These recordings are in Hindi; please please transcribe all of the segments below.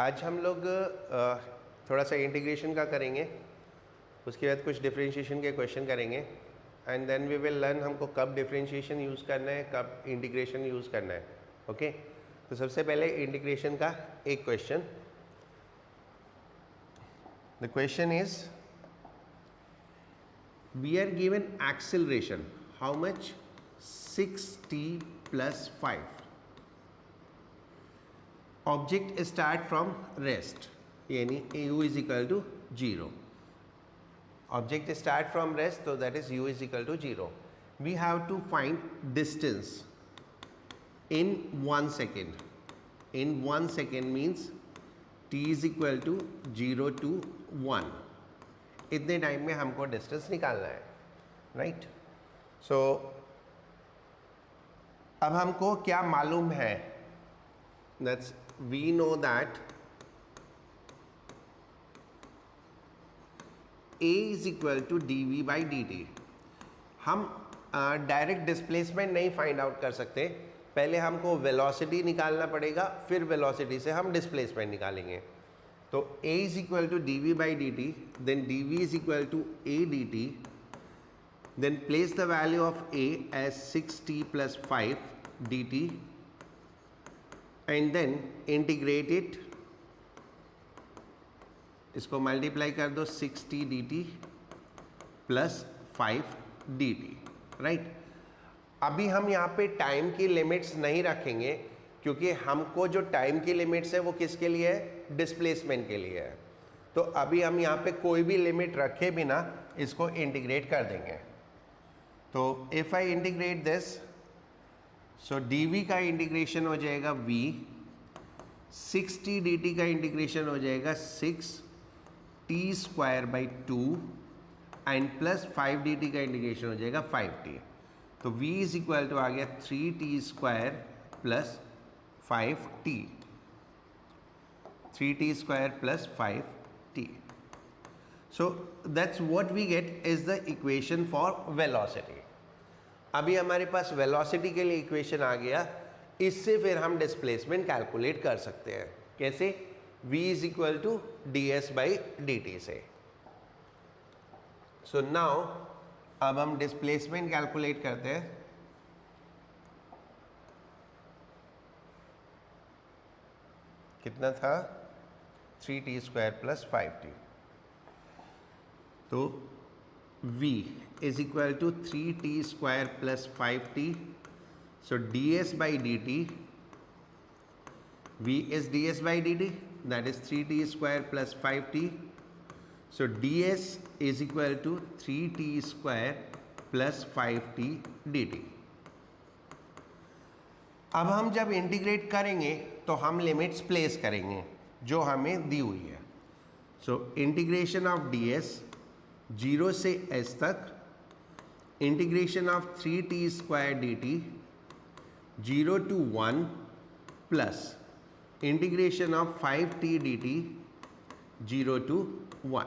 आज हम लोग थोड़ा सा इंटीग्रेशन का करेंगे, उसके बाद कुछ डिफरेंशिएशन के क्वेश्चन करेंगे and then we will learn हमको कब डिफरेंशिएशन यूज़ करना है, कब इंटीग्रेशन यूज़ करना है. ओके तो सबसे पहले इंटीग्रेशन का एक question. The question is we are given acceleration how much 6t plus 5. Object start from rest यानी u is equal to 0. Object start from rest, so that is u is equal to 0. We have to find distance in 1 second. In 1 second means t is equal to 0 to 1. इतने टाइम में हमको डिस्टेंस निकालना है, राइट? सो अब हमको क्या मालूम है? That's we know that A is equal to dv by dt. हम डायरेक्ट डिस्प्लेसमेंट नहीं फाइंड आउट कर सकते, पहले हमको वेलोसिटी निकालना पड़ेगा, फिर वेलोसिटी से हम डिस्प्लेसमेंट निकालेंगे. तो A is equal to dv by dt, then dv is equal to A dt, then place the value of A as 6t plus 5 dt and then integrate it. इसको मल्टीप्लाई कर दो 6t dt plus 5 dt, right? अभी हम यहाँ पे टाइम की लिमिट्स नहीं रखेंगे क्योंकि हमको जो टाइम की लिमिट्स है वो किसके लिए है? डिस्प्लेसमेंट के लिए है. तो अभी हम यहाँ पे कोई भी लिमिट रखे बिना इसको इंटीग्रेट कर देंगे. तो if I integrate this, so dv का इंटीग्रेशन हो जाएगा v, 6t dt का इंटीग्रेशन हो जाएगा 6t square by 2 and plus 5 dt का इंटीग्रेशन हो जाएगा 5t. तो v इज इक्वल टू आ गया 3t square plus 5t, 3t square plus 5t. So that's what we get is the equation for velocity. अभी हमारे पास वेलोसिटी के लिए इक्वेशन आ गया, इससे फिर हम डिस्प्लेसमेंट कैलकुलेट कर सकते हैं. कैसे? v is equal to d s by d t से. सो नाउ अब हम डिस्प्लेसमेंट कैलकुलेट करते हैं. कितना था? 3t square plus 5t. तो v is equal to 3t square plus 5t. So ds by dt, v is ds by dt, that is 3t square plus 5t. So ds is equal to 3t square plus 5t dt. अब हम जब इंटीग्रेट करेंगे तो हम लिमिट्स प्लेस करेंगे जो हमें दी हुई है. सो इंटीग्रेशन ऑफ ds 0 से s तक, integration of 3t square dt 0 to 1 plus integration of 5t dt 0 to 1.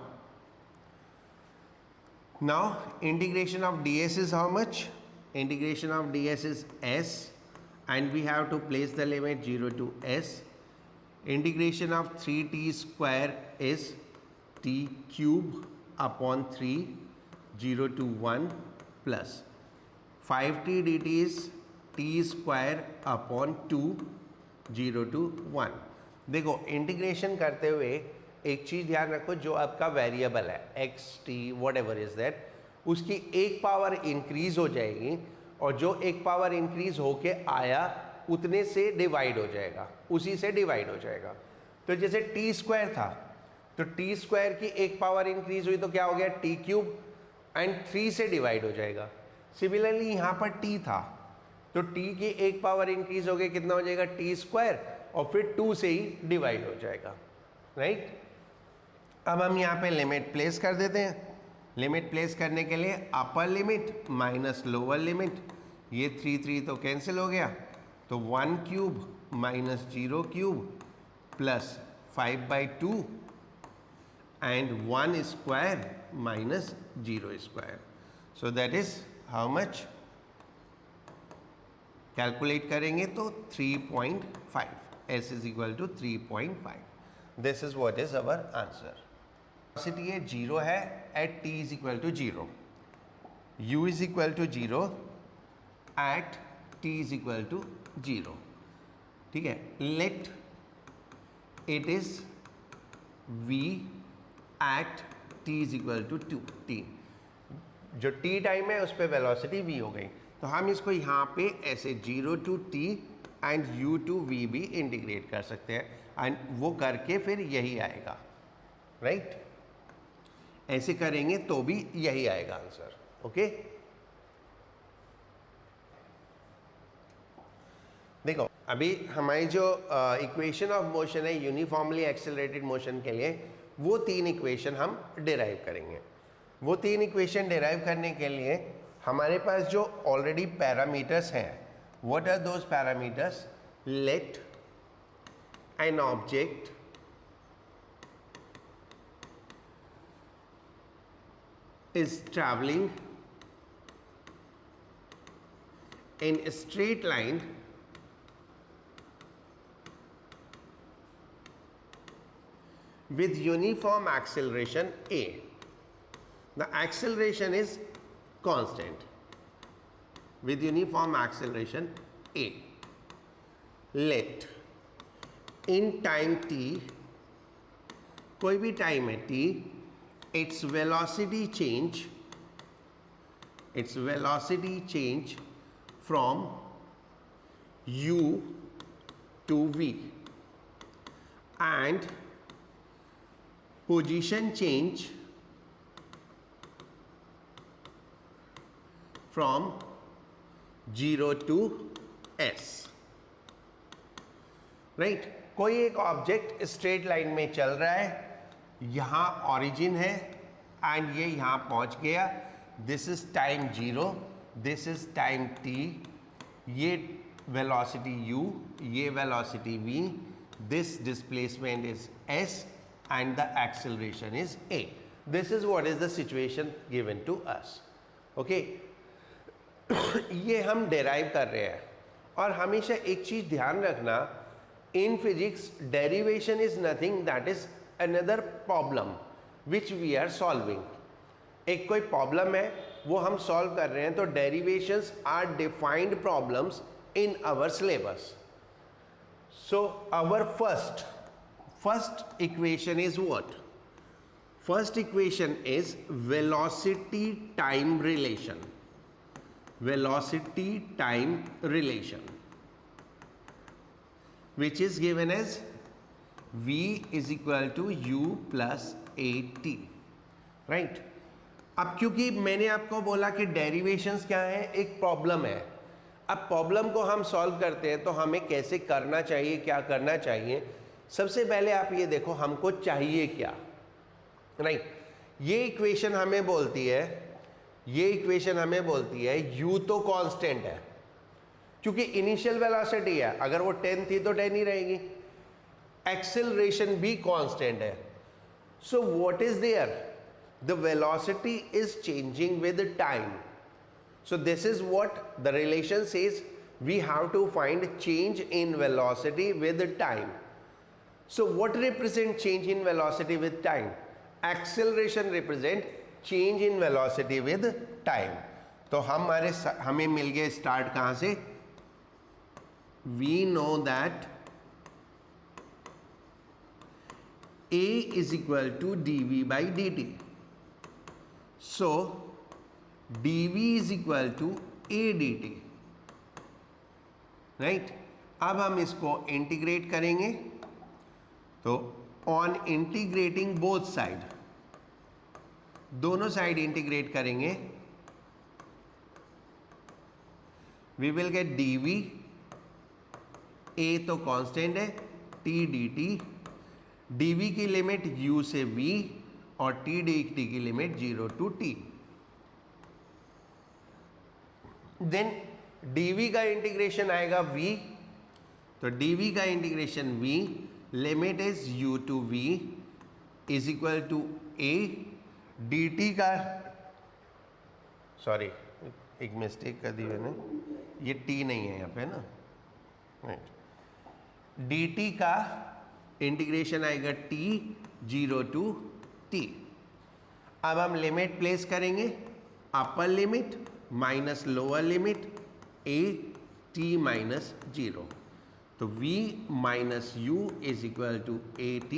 Now integration of ds is how much? Integration of ds is s and we have to place the limit 0 to s. Integration of 3t square is t cube upon 3 0 to 1 plus 5t dt is t square upon 2 0 to 1. देखो इंटीग्रेशन करते हुए एक चीज़ ध्यान रखो, जो आपका वेरिएबल है x t what ever is that, उसकी एक पावर इंक्रीज हो जाएगी और जो एक पावर इंक्रीज होके आया उतने से डिवाइड हो जाएगा, उसी से डिवाइड हो जाएगा. तो जैसे टी स्क्वायर था तो टी स्क्वायर की एक पावर इंक्रीज हुई तो क्या हो गया? टी क्यूब एंड 3 से डिवाइड हो जाएगा. सिमिलरली यहाँ पर टी था तो टी की एक पावर इंक्रीज हो गई, कितना हो जाएगा? टी स्क्वायर, और फिर 2 से ही डिवाइड हो जाएगा, राइट? अब हम यहाँ पे लिमिट प्लेस कर देते हैं. लिमिट प्लेस करने के लिए upper limit minus lower limit, ये 3 तो कैंसिल हो गया, तो 1 cube minus 0 cube plus 5/2 and 1 square minus 0 square. So that is how much? Calculate करेंगे तो 3.5, s is equal to 3.5. This is what is our answer. Velocity है 0 है at t is equal to 0, u is equal to 0 at t is equal to 0. ठीक है, let it is v at t is equal to 2t. जो t टाइम है उस पर वेलोसिटी v हो गई, तो हम इसको यहाँ पे ऐसे 0 to t and u to v भी इंटीग्रेट कर सकते हैं, एंड वो करके फिर यही आएगा, राइट? ऐसे करेंगे तो भी यही आएगा आंसर. ओके, देखो अभी हमारी जो इक्वेशन ऑफ मोशन है यूनिफॉर्मली एक्सेलरेटेड मोशन के लिए, वो 3 इक्वेशन हम डिराइव करेंगे. वो 3 इक्वेशन डिराइव करने के लिए हमारे पास जो ऑलरेडी पैरामीटर्स हैं, what are those parameters? Let an object is traveling in a straight line with uniform acceleration a. The acceleration is constant with uniform acceleration a. Let in time t, कोई भी टाइम है t, its velocity change from u to v and position change from 0 to s. Right? कोई एक ऑब्जेक्ट स्ट्रेट लाइन में चल रहा है, यहाँ ऑरिजिन है एंड ये यहाँ पहुँच गया. This is time 0, this is time t, ये वेलोसिटी u, ये velocity v, this displacement is s and the acceleration is a. This is what is the situation given to us. Okay, ये हम डेराइव कर रहे हैं. और हमेशा एक चीज़ ध्यान रखना, in physics derivation is nothing that is another problem which we are solving. एक कोई प्रॉब्लम है वो हम सॉल्व कर रहे हैं, तो derivations are defined problems in our syllabus. So our first equation is what? First equation is velocity time relation. Velocity time relation which is given as v is equal to u plus at. Right? अब क्योंकि मैंने आपको बोला कि डेरिवेशंस क्या है, एक प्रॉब्लम है. अब प्रॉब्लम को हम सॉल्व करते हैं तो हमें कैसे करना चाहिए, क्या करना चाहिए. सबसे पहले आप ये देखो हमको चाहिए क्या. राइट? ये इक्वेशन हमें बोलती है u तो कांस्टेंट है क्योंकि इनिशियल वेलोसिटी है, अगर वो 10 थी तो 10 ही रहेगी. एक्सेलरेशन भी कांस्टेंट है. So what is there? The velocity is changing with time. So this is what the relation says, we have to find change in velocity with time. So what represent change in velocity with time? Acceleration represent change in velocity with time. तो हमें मिल गए स्टार्ट कहां से? We know that a is equal to dv by dt. So dv is equal to a dt. Right? अब हम इसको इंटीग्रेट करेंगे, तो ऑन इंटीग्रेटिंग बोथ साइड, दोनों साइड इंटीग्रेट करेंगे, we will get dv, a तो कांस्टेंट है, t dt, dv की लिमिट u से v और t dt की लिमिट 0 टू t. देन dv का इंटीग्रेशन आएगा v, तो dv का integration v, limit is u to v is equal to a. dt का, सॉरी एक मिस्टेक कर दी मैंने, ये t नहीं है यहाँ पे ना. राइट? dt का इंटीग्रेशन आएगा t 0 to t। अब हम लिमिट प्लेस करेंगे, upper limit minus lower limit a t minus 0, तो v minus u is equal to at,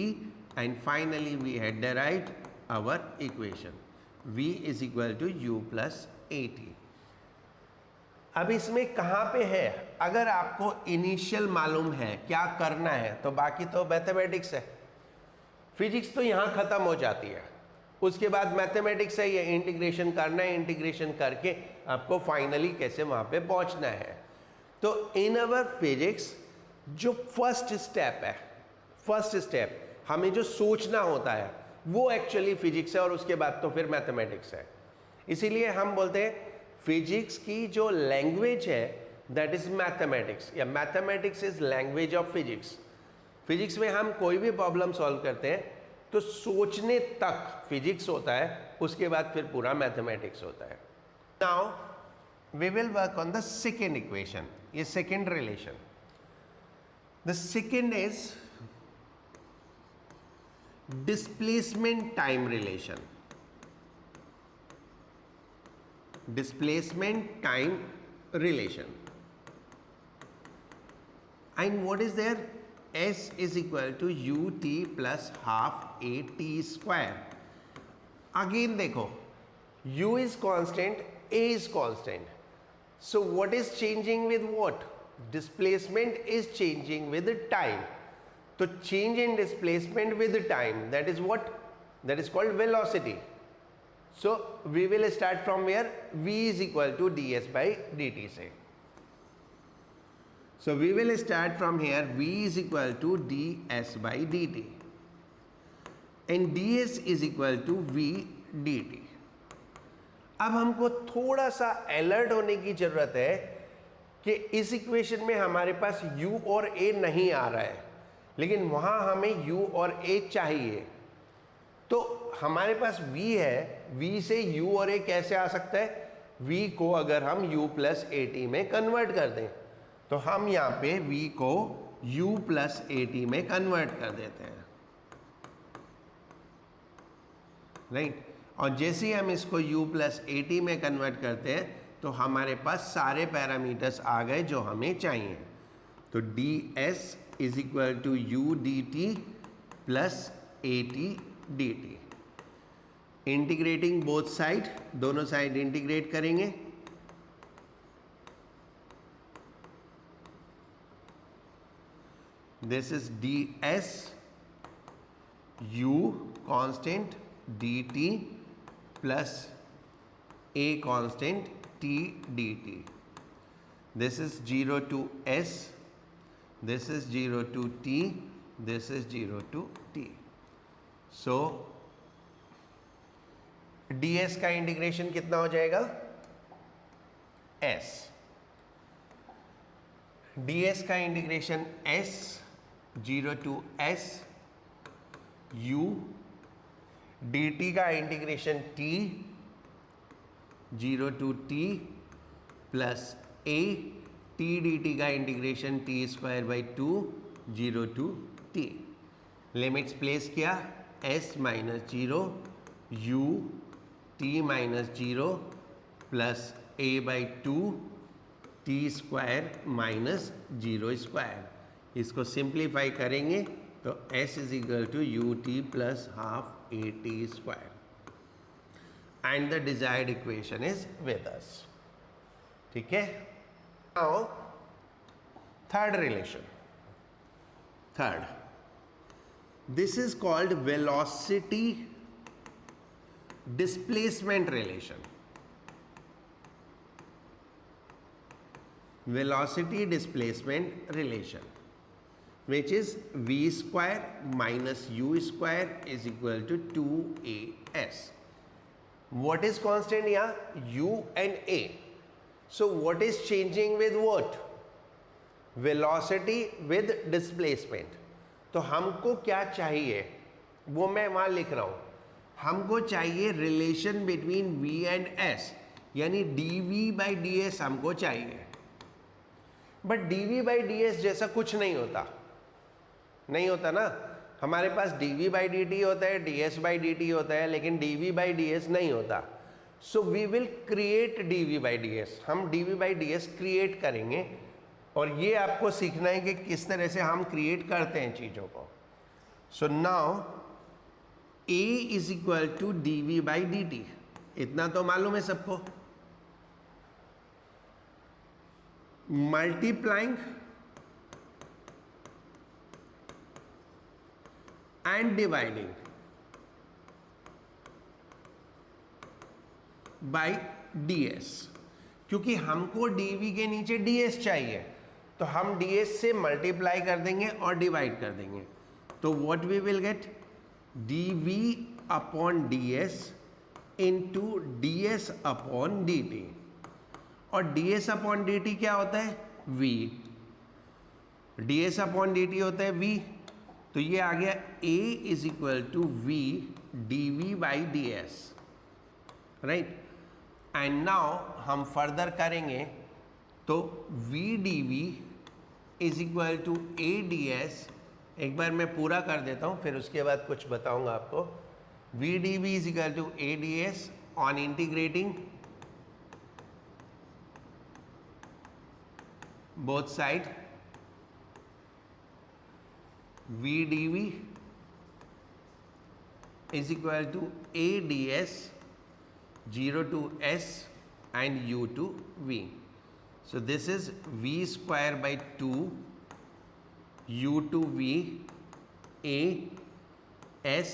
and finally we had derived our equation v is equal to u plus at। अब इसमें कहाँ पे है, अगर आपको इनिशियल मालूम है क्या करना है तो बाकी तो मैथमेटिक्स है। फिजिक्स तो यहाँ खत्म हो जाती है, उसके बाद मैथमेटिक्स है, ये इंटीग्रेशन करना है, इंटीग्रेशन करके आपको फाइनली कैसे वहाँ पे पहुँचना है। तो इन अवर फिजिक्स जो फर्स्ट स्टेप है, फर्स्ट स्टेप हमें जो सोचना होता है वो एक्चुअली फिजिक्स है, और उसके बाद तो फिर मैथमेटिक्स है। इसीलिए हम बोलते हैं फिजिक्स की जो लैंग्वेज है दैट इज मैथमेटिक्स, या mathematics is language of physics. Physics में हम कोई भी प्रॉब्लम सॉल्व करते हैं तो सोचने तक फिजिक्स होता है, उसके बाद फिर पूरा मैथमेटिक्स होता है। Now we will work on the second equation, ये second relation. The second is displacement time relation, displacement time relation, and what is there, s is equal to ut plus half at square। again देखो u is constant, a is constant, so what is changing with what, displacement is changing with time, तो change in displacement with time, that is what, that is called velocity। So we will start from where, v is equal to ds by dt से। So we will start from here, v is equal to ds by dt, and ds is equal to v dt। अब हमको थोड़ा सा अलर्ट होने की जरूरत है कि इस इक्वेशन में हमारे पास u और a नहीं आ रहा है, लेकिन वहां हमें u और a चाहिए। तो हमारे पास v है, v से u और a कैसे आ सकता है, v को अगर हम u प्लस ए टी में कन्वर्ट कर दें तो हम यहाँ पे v को u प्लस ए टी में कन्वर्ट कर देते हैं, राइट। और जैसे ही हम इसको u प्लस ए टी में कन्वर्ट करते हैं तो हमारे पास सारे पैरामीटर्स आ गए जो हमें चाहिए। तो ds is equal to u d t plus a t d t. Integrating both side, दोनों साइड इंटीग्रेट करेंगे, this is d s u constant d t plus a constant t d t. This is 0 to s, this is 0 to t, this is 0 to t। So ds का इंटीग्रेशन कितना हो जाएगा, s, ds का integration s 0 to s u, dt का integration t 0 to t plus a, t dt का integration t square by 2 0 to t। Limits place किया, s minus 0 u t minus 0 plus a by 2 t square minus 0 square. इसको सिंप्लीफाई करेंगे तो s is equal to u t plus half a t square, and the desired equation is with us. ठीक है, now third relation, third, this is called velocity displacement relation। velocity displacement relation, which is v square minus u square is equal to 2as। what is constant here, u and a, so what is changing with what, velocity with displacement। तो हमको क्या चाहिए वो मैं वहां लिख रहा हूं, हमको चाहिए relation between v and s, यानी dv बाई ds हमको चाहिए। बट dv बाई ds जैसा कुछ नहीं होता, नहीं होता ना। हमारे पास dv बाई dt होता है, ds बाई dt होता है, लेकिन dv बाई ds नहीं होता. So we will create dv by ds. हम dv बाई ds क्रिएट करेंगे और ये आपको सीखना है कि किस तरह से हम क्रिएट करते हैं चीज़ों को. So now a is equal to dv by dt. इतना तो मालूम है सबको. Multiplying and dividing by ds. क्योंकि हमको dv के नीचे ds चाहिए तो हम ds से मल्टीप्लाई कर देंगे और डिवाइड कर देंगे. तो what we will get, dv upon ds into ds upon dt. और ds अपॉन dt क्या होता है, v. ds अपॉन dt होता है v. तो ये आ गया a is equal to v dv by ds. Right. And now हम फर्दर करेंगे तो v dv is equal to a ds. एक बार मैं पूरा कर देता हूँ, फिर उसके बाद कुछ बताऊंगा आपको. v dv is equal to a ds on integrating both side. v dv is equal to a ds 0 to s and u to v. So this is v square by 2 u to v a s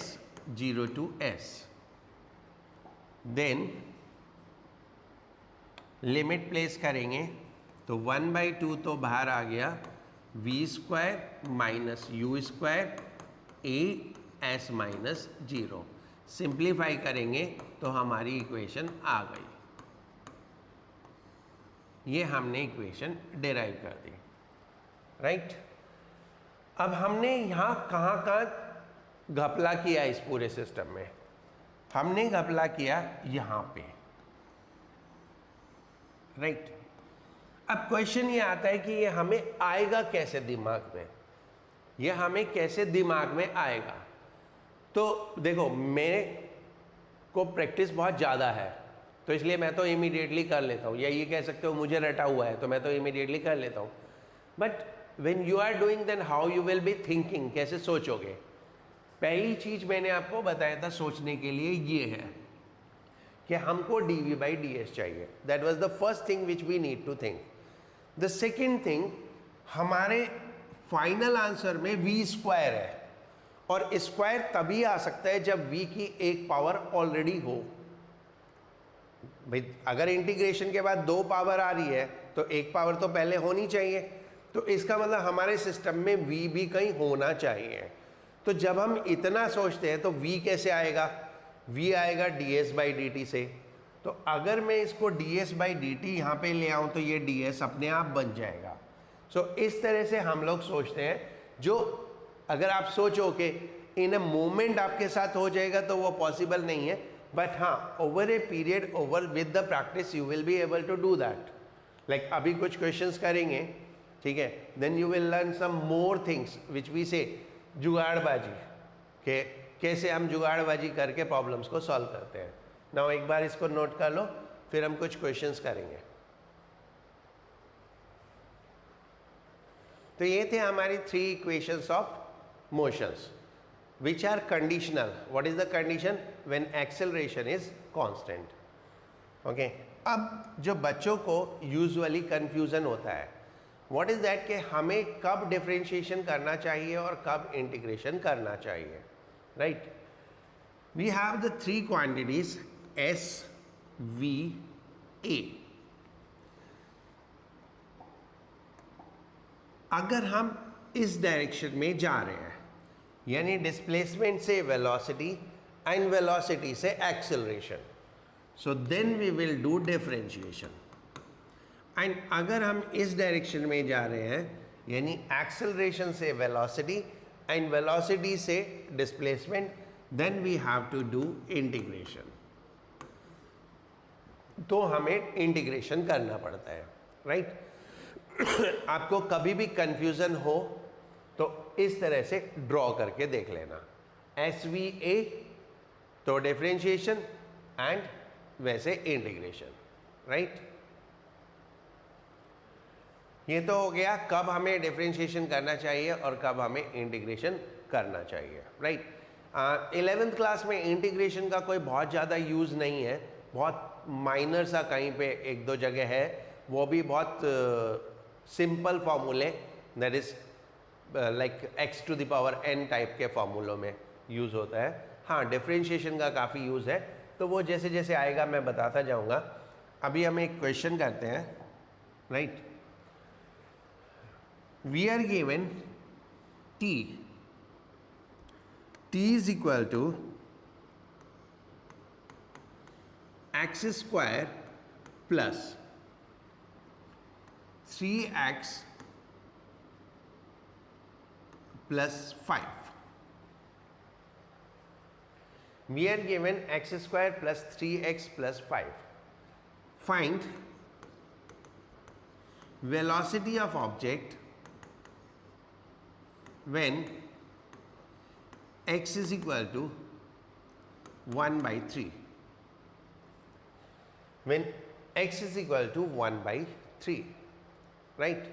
0 to s. Then limit place करेंगे तो 1/2 तो बाहर आ गया, v square minus you square A S minus 0. Simplify करेंगे तो हमारी इक्वेशन आ गई. ये हमने इक्वेशन डिराइव कर दी. राइट. अब हमने यहाँ कहाँ घपला किया इस पूरे सिस्टम में. हमने घपला किया यहाँ पे. राइट. अब क्वेश्चन ये आता है कि ये हमें आएगा कैसे दिमाग में, ये हमें कैसे दिमाग में आएगा. तो देखो मेरे को प्रैक्टिस बहुत ज़्यादा है तो इसलिए मैं तो इमीडिएटली कर लेता हूँ, या ये कह सकते हो मुझे रटा हुआ है तो मैं तो इमीडिएटली कर लेता हूँ. But when you are doing then how you will be thinking, कैसे सोचोगे. पहली चीज़ मैंने आपको बताया था सोचने के लिए ये है कि हमको dv बाई ds चाहिए. That was the first thing which we need to think. The second thing, हमारे फाइनल आंसर में v स्क्वायर है और स्क्वायर तभी आ सकता है जब v की एक पावर ऑलरेडी हो. भाई अगर इंटीग्रेशन के बाद 2 पावर आ रही है तो एक पावर तो पहले होनी चाहिए. तो इसका मतलब हमारे सिस्टम में v भी कहीं होना चाहिए. तो जब हम इतना सोचते हैं तो v कैसे आएगा, v आएगा ds बाई dt से. तो अगर मैं इसको ds बाई dt यहाँ पे ले आऊँ तो ये ds अपने आप बन जाएगा. सो इस तरह से हम लोग सोचते हैं. जो अगर आप सोचो कि इन अ मोमेंट आपके साथ हो जाएगा तो वो पॉसिबल नहीं है. बट हाँ, over a period, over with the practice you will be able to do that. Like अभी कुछ क्वेश्चंस करेंगे, ठीक है, then you will learn some more things which we say जुगाड़बाजी, के कैसे हम जुगाड़बाजी करके प्रॉब्लम्स को सॉल्व करते हैं. नाउ एक बार इसको नोट कर लो, फिर हम कुछ क्वेश्चंस करेंगे. तो ये थे हमारी 3 equations of motions which are conditional. What is the condition? When acceleration is constant. Okay. अब जो बच्चों को यूजुअली कंफ्यूजन होता है, what is that कि हमें कब डिफरेंशिएशन करना चाहिए और कब इंटीग्रेशन करना चाहिए. Right. We have the 3 quantities S, V, A. अगर हम इस डायरेक्शन में जा रहे हैं, यानी डिस्प्लेसमेंट से वेलोसिटी एंड वेलोसिटी से acceleration, so then we will do differentiation. And अगर हम इस डायरेक्शन में जा रहे हैं, यानी एक्सेलरेशन से वेलोसिटी एंड वेलोसिटी से displacement, then we have to do integration. तो हमें इंटीग्रेशन करना पड़ता है. राइट. आपको कभी भी कंफ्यूजन हो तो इस तरह से ड्रॉ करके देख लेना, SVA तो डिफरेंशिएशन एंड वैसे इंटीग्रेशन, राइट। ये तो हो गया कब हमें डिफरेंशिएशन करना चाहिए और कब हमें इंटीग्रेशन करना चाहिए, राइट। 11th क्लास में इंटीग्रेशन का कोई बहुत ज़्यादा यूज़ नहीं है, बहुत माइनर सा कहीं पे एक दो जगह है, वो भी बहुत सिंपल फॉर्मूले, that is like x to the power n type के फॉर्मूलों में यूज़ होता है। हाँ, डिफरेंशिएशन का काफ़ी यूज़ है, तो वो जैसे जैसे आएगा मैं बताता जाऊँगा। अभी हम एक क्वेश्चन करते हैं, right. We are given t is equal to x square plus 3x plus 5. We are given x square plus 3x plus 5. Find velocity of object when x is equal to 1 by 3. When x is equal to 1 by 3, right?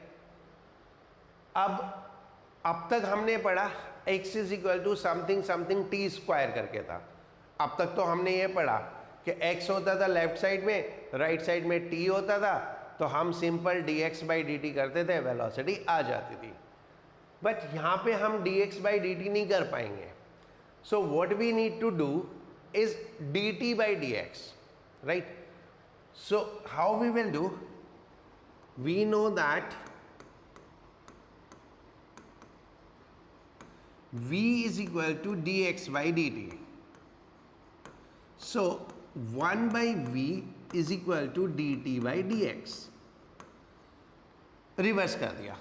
अब तक हमने पढ़ा x is equal to something something t square करके था। अब तक तो हमने ये पढ़ा कि x होता था लेफ्ट साइड में, राइट साइड में t होता था, तो हम सिंपल dx by dt करते थे, वेलोसिटी आ जाती थी। बट यहाँ पे हम dx by dt नहीं कर पाएंगे, so what we need to do is dt by dx, right? So how we will do? We know that v is equal to dx by dt. So 1 by v is equal to dt by dx. Reverse कर दिया,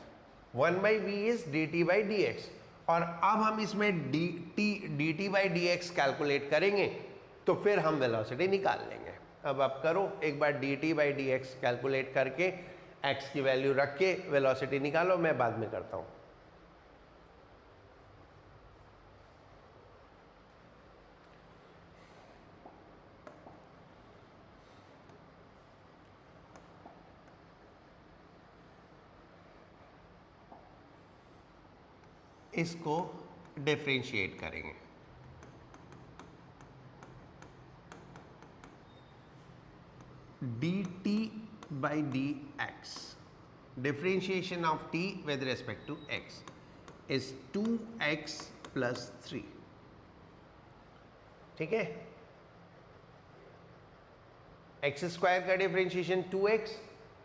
1 by v is dt by dx, और अब हम इसमें dt by dx कैलकुलेट करेंगे तो फिर हम वेलोसिटी निकाल लेंगे। अब आप करो एक बार dt by dx कैलकुलेट करके x की वैल्यू रख के वेलोसिटी निकालो, मैं बाद में करता हूँ। इसको डिफरेंशिएट करेंगे, dt by dx, differentiation of t with respect to x is 2x plus 3, ठीक है। x स्क्वायर का डिफरेंशिएशन 2x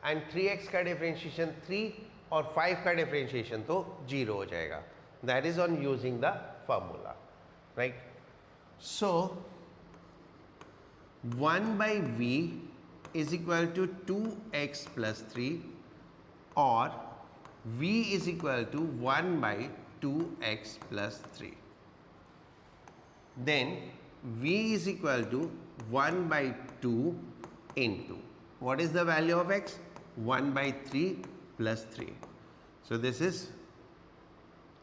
एंड 3x का डिफरेंशिएशन 3 और 5 का डिफरेंशिएशन तो 0 हो जाएगा। That is on using the formula, right? So 1 by v is equal to 2x plus 3, or v is equal to 1 by 2x plus 3. Then v is equal to 1 by 2 into, what is the value of x? 1 by 3 plus 3. So this is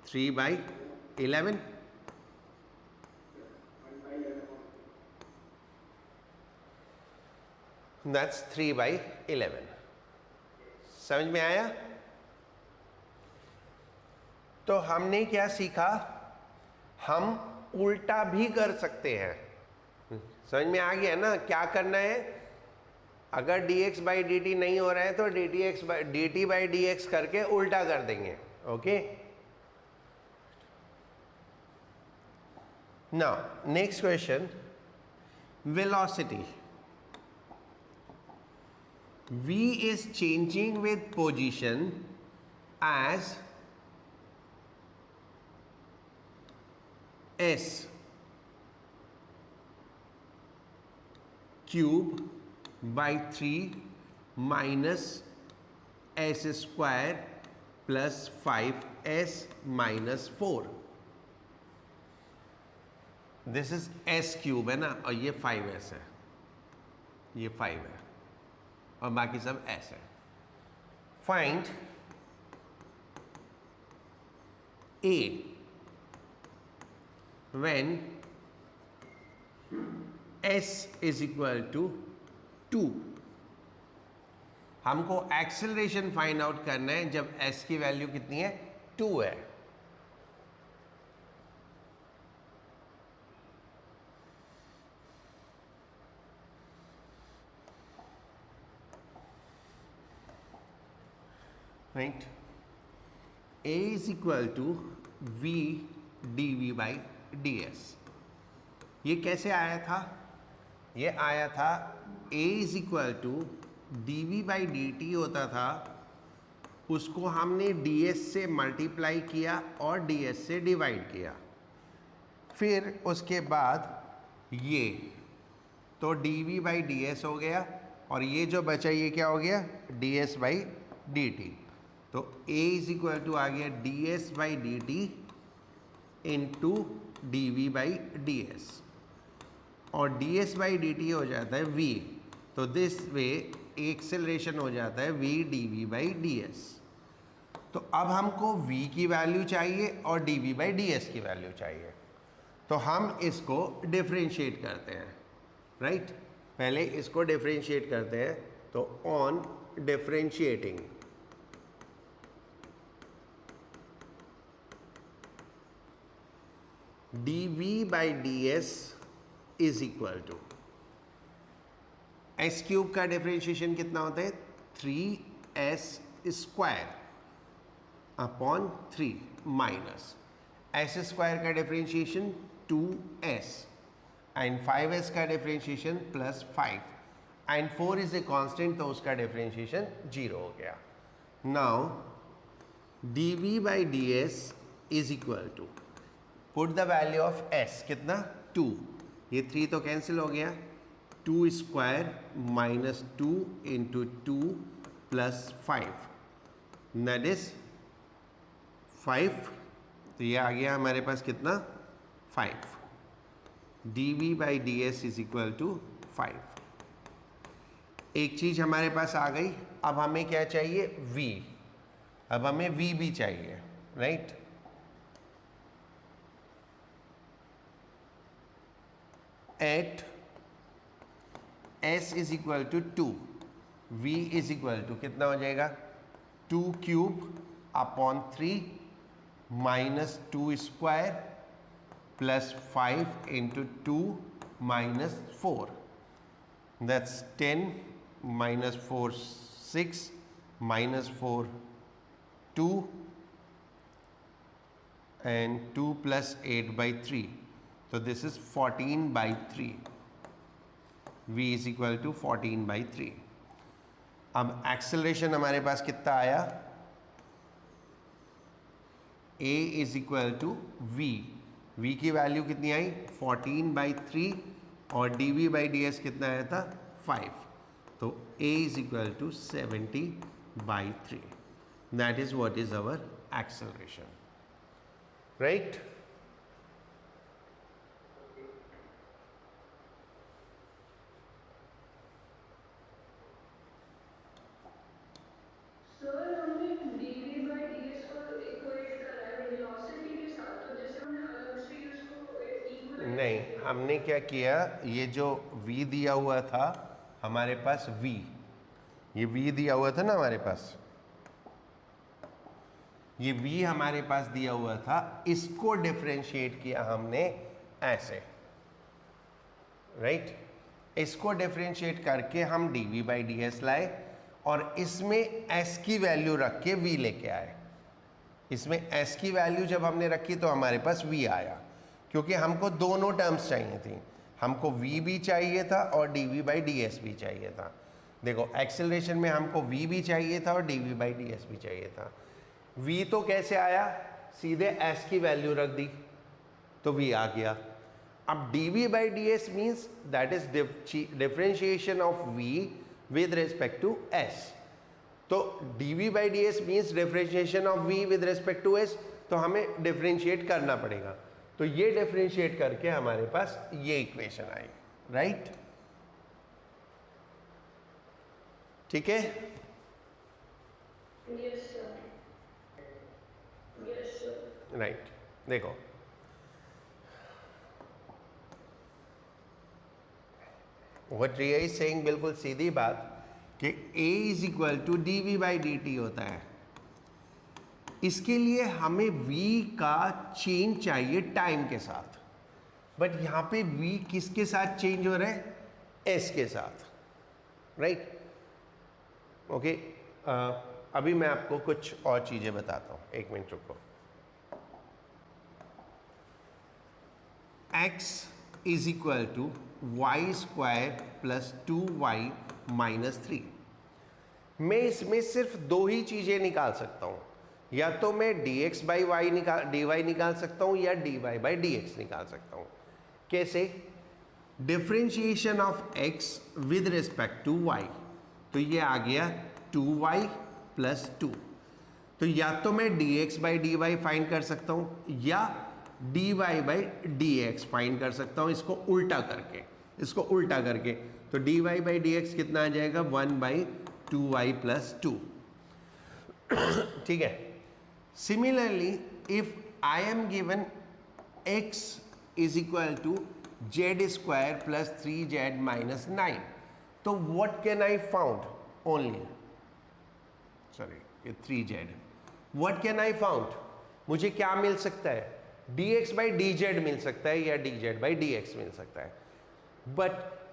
3 by 11. That's 3 by 11. समझ में आया? तो हमने क्या सीखा? हम उल्टा भी कर सकते हैं। समझ में आ गया ना क्या करना है? अगर dx by dt नहीं हो रहा है तो dt by dx करके उल्टा कर देंगे, okay? Now, next question, velocity. V is changing with position as s cube by 3 minus s square plus 5s minus 4. This is S cube है ना, और ये 5s है, ये 5 है और बाकी सब s है। Find a when s is equal to 2। हमको एक्सेलरेशन फाइंड आउट करना है जब s की वैल्यू कितनी है, 2 है। Right, a is equal to v dv by ds। ये कैसे आया था? ये आया था a is equal to dv by dt होता था, उसको हमने ds से मल्टीप्लाई किया और ds से डिवाइड किया, फिर उसके बाद ये तो dv by ds हो गया, और ये जो बचा ये क्या हो गया, ds by dt। तो a इज इक्वल टू आ गया ds by d t into d v by d s, और ds बाई डी टी हो जाता है v। तो दिस वे एक्सेलरेशन हो जाता है v d v by d s. तो अब हमको v की वैल्यू चाहिए और d v by d s की वैल्यू चाहिए, तो हम इसको डिफ्रेंशिएट करते हैं। राइट, पहले इसको डिफ्रेंशिएट करते हैं। तो on differentiating dv by ds is equal to s cube का डिफरेंशिएशन कितना होता है, 3s square upon 3 minus s square का डिफरेंशिएशन 2s एंड 5s का differentiation plus 5 and 4 is a constant, तो उसका डिफरेंशिएशन 0 हो गया। Now dv by ds is equal to put the value of s कितना, 2, ये 3 तो कैंसिल हो गया, 2 square minus 2 into 2 plus 5 that is 5। तो ये आ गया हमारे पास कितना, 5। dv by d s is equal to 5। एक चीज हमारे पास आ गई, अब हमें क्या चाहिए, v। अब हमें v भी चाहिए। Right, at s is equal to 2, v is equal to कितना हो जाएगा, 2 cube upon 3 minus 2 square plus 5 into 2 minus 4 that's 10 minus 4 6 minus 4 2 and 2 plus 8 by 3, तो this is 14 by 3, v is equal to 14 by 3। अब एक्सेलरेशन हमारे पास कितना आया, a is equal to v की वैल्यू कितनी आई, 14 बाई 3, और dv बाई डी एस कितना आया था, 5। तो a is equal to 70 by 3, that is what is our acceleration. Right, नहीं, हमने क्या किया, ये जो v दिया हुआ था हमारे पास, ये v दिया हुआ था ना हमारे पास, ये v हमारे पास दिया हुआ था, इसको डिफरेंशिएट किया हमने ऐसे। राइट, इसको डिफरेंशिएट करके हम dv बाई डी एस लाए, और इसमें s की वैल्यू रख के v लेके आए। इसमें s की वैल्यू जब हमने रखी तो हमारे पास v आया, क्योंकि हमको दोनों टर्म्स चाहिए थी, हमको v भी चाहिए था और dv बाई डी एस भी चाहिए था। देखो, एक्सेलरेशन में हमको v भी चाहिए था और dv बाई डी एस भी चाहिए था। v तो कैसे आया, सीधे s की वैल्यू रख दी तो v आ गया। अब dv by d s means that is differentiation of v with respect to s। तो dv by d s means differentiation of v with respect to s, तो हमें डिफरेंशिएट करना पड़ेगा। तो ये डिफरेंशिएट करके हमारे पास ये इक्वेशन आई। राइट, ठीक है। Yes, sir. Yes, sir. Right देखो व्हाट रिया इज सेइंग, बिल्कुल सीधी बात कि A is equal to d v by d t होता है। इसके लिए हमें V का चेंज चाहिए टाइम के साथ, बट यहाँ पे V किसके साथ चेंज हो रहा है? S के साथ, राइट ओके। अभी मैं आपको कुछ और चीज़ें बताता हूँ, एक मिनट रुको। x is equal to y square plus 2y minus 3। मैं इसमें सिर्फ दो ही चीज़ें निकाल सकता हूँ, या तो मैं dx बाई वाई dy निकाल सकता हूँ या dy बाई dx निकाल सकता हूँ। कैसे? Differentiation of x with respect to y, तो ये आ गया 2y प्लस 2। तो या तो मैं dx बाई dy फाइंड कर सकता हूँ या dy बाई dx फाइंड कर सकता हूँ, इसको उल्टा करके। तो dy बाई dx कितना आ जाएगा? 1 बाई 2y प्लस 2। ठीक है। Similarly if I am given x is equal to z square plus 3z minus 9, तो what can I found? Only ये 3z। What can I found? मुझे क्या मिल सकता है? dx बाई dz मिल सकता है या dz बाई dx मिल सकता है, बट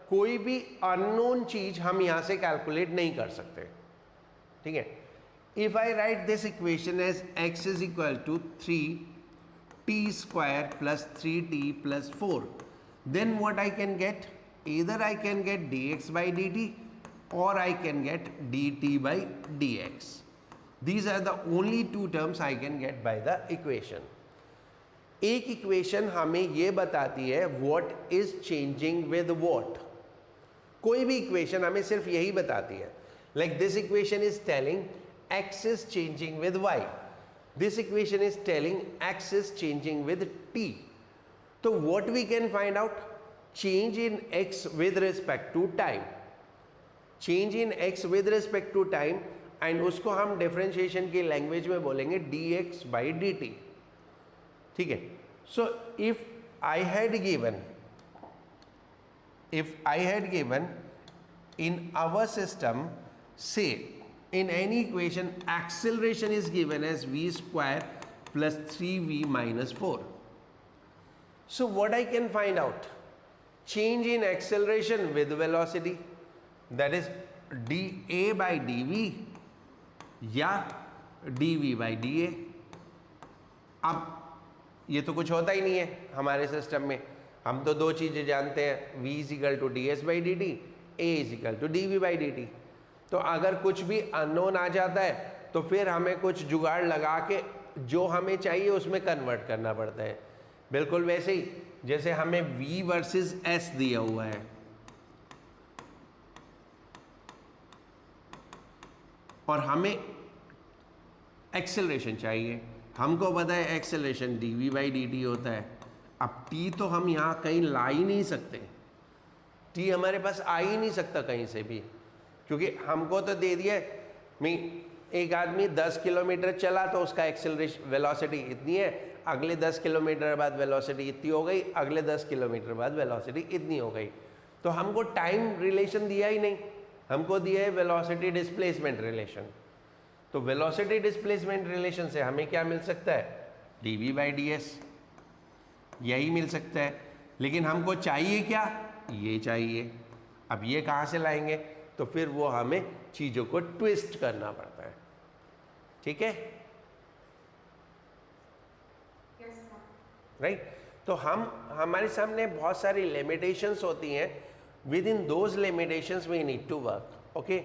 कोई भी अननोन चीज हम यहां से कैलकुलेट नहीं कर सकते। ठीक है। If I write this equation as x is equal to 3t square plus 3t plus 4, then what I can get? Either I can get dx by dt or I can get dt by dx. These are the only two terms I can get by the equation. एक इक्वेशन हमें ये बताती है what is changing with what. कोई भी इक्वेशन हमें सिर्फ यही बताती है। Like this equation is telling x is changing with y. This equation is telling x is changing with t. तो what we can find out? Change in x with respect to time. Change in x with respect to time, and उसको हम डिफरेंशिएशन की लैंग्वेज में बोलेंगे dx by dt. ठीक है। So if I had given in our system, say in any equation acceleration is given as v square plus 3v minus 4. So what I can find out? Change in acceleration with velocity, that is dA by dv या dv by da। अब ये तो कुछ होता ही नहीं है हमारे सिस्टम में। हम तो दो चीज़ें जानते हैं, v is equal to ds by dt, a is equal to dv by dt। तो अगर कुछ भी अननोन आ जाता है तो फिर हमें कुछ जुगाड़ लगा के जो हमें चाहिए उसमें कन्वर्ट करना पड़ता है। बिल्कुल वैसे ही जैसे हमें v वर्सेस s दिया हुआ है, और हमें एक्सेलरेशन चाहिए। हमको पता है एक्सेलरेशन dv बाई dt होता है। अब t तो हम यहाँ कहीं ला ही नहीं सकते, t हमारे पास आ ही नहीं सकता कहीं से भी, क्योंकि हमको तो दे दिया मैं एक आदमी 10 किलोमीटर चला तो उसका एक्सेलरेशन वेलोसिटी इतनी है, अगले 10 किलोमीटर बाद वेलोसिटी इतनी हो गई, अगले 10 किलोमीटर बाद वेलोसिटी इतनी हो गई। तो हमको टाइम रिलेशन दिया ही नहीं, हमको दिया है वेलोसिटी डिस्प्लेसमेंट रिलेशन। तो वेलोसिटी डिस्प्लेसमेंट रिलेशन से हमें क्या मिल सकता है? dv बाई ds, यही मिल सकता है। लेकिन हमको चाहिए क्या? ये चाहिए। अब ये कहाँ से लाएंगे? तो फिर वो हमें चीज़ों को ट्विस्ट करना पड़ता है। ठीक है, राइट तो हमारे सामने बहुत सारी लिमिटेशंस होती हैं, within those limitations we need to work. Okay,